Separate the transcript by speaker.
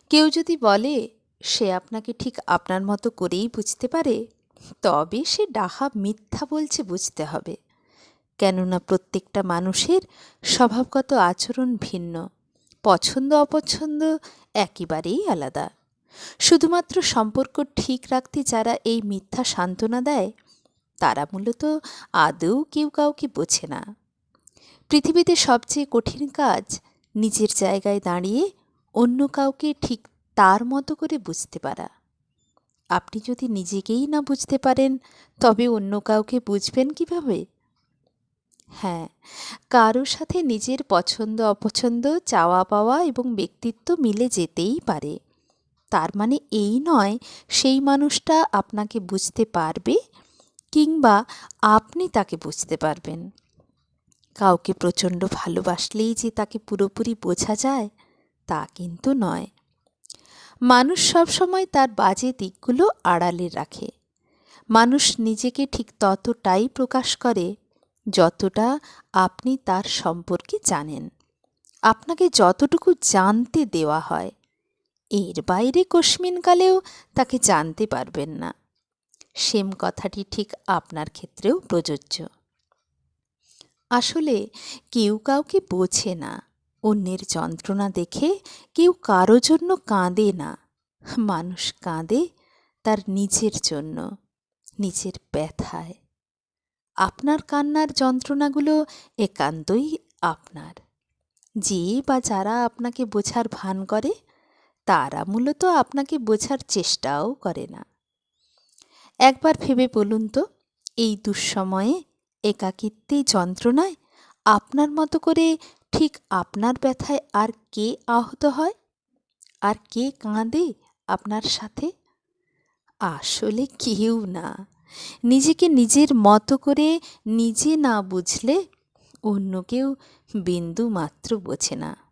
Speaker 1: কেউ যদি বলে সে আপনাকে ঠিক আপনার মতো করেই বুঝতে পারে, তবে সে ডাহা মিথ্যা বলছে বুঝতে হবে। কেননা প্রত্যেকটা মানুষের স্বভাবগত আচরণ ভিন্ন, পছন্দ অপছন্দ একেবারেই আলাদা। শুধুমাত্র সম্পর্ক ঠিক রাখতে যারা এই মিথ্যা সান্ত্বনা দেয়, তারা মূলত আদৌ কেউ কাউকে বোঝে না। পৃথিবীতে সবচেয়ে কঠিন কাজ নিজের জায়গায় দাঁড়িয়ে অন্য কাউকে ঠিক তার মতো করে বুঝতে পারা। আপনি যদি নিজেকেই না বুঝতে পারেন, তবে অন্য কাউকে বুঝবেন কিভাবে? হ্যাঁ, কারো সাথে নিজের পছন্দ অপছন্দ, চাওয়া পাওয়া এবং ব্যক্তিত্ব মিলে যেতেই পারে। তার মানে এই নয় সেই মানুষটা আপনাকে বুঝতে পারবে কিংবা আপনি তাকে বুঝতে পারবেন। কাউকে প্রচণ্ড ভালোবাসলেই যে তাকে পুরোপুরি বোঝা যায়, তা কিন্তু নয়। মানুষ সবসময় তার বাজে দিকগুলো আড়ালে রাখে। মানুষ নিজেকে ঠিক ততটাই প্রকাশ করে যতটা আপনি তার সম্পর্কে জানেন। আপনাকে যতটুকু জানতে দেওয়া হয়, এর বাইরে কস্মিনকালেও তাকে জানতে পারবেন না। সেম কথাটি ঠিক আপনার ক্ষেত্রেও প্রযোজ্য। আসলে কেউ কাউকে বোঝে না। অন্যের যন্ত্রণা দেখে কেউ কারো জন্য কাঁদে না। মানুষ কাঁদে তার নিজের জন্য, নিজের ব্যথায়। আপনার কান্নার যন্ত্রণাগুলো একান্তই আপনার। যে বা যারা আপনাকে বোঝার ভান করে, তারা মূলত আপনাকে বোঝার চেষ্টাও করে না। একবার ভেবে বলুন তো, এই দুঃসময়ে একাকিত্বে যন্ত্রণায় আপনার মতো করে ঠিক আপনার ব্যথায় আর কে আহত হয়, আর কে কাঁদে আপনার সাথে? আসলে কেউ না। নিজেকে নিজের মতো করে নিজে না বুঝলে অন্য কেউ বিন্দু মাত্র বোঝে না।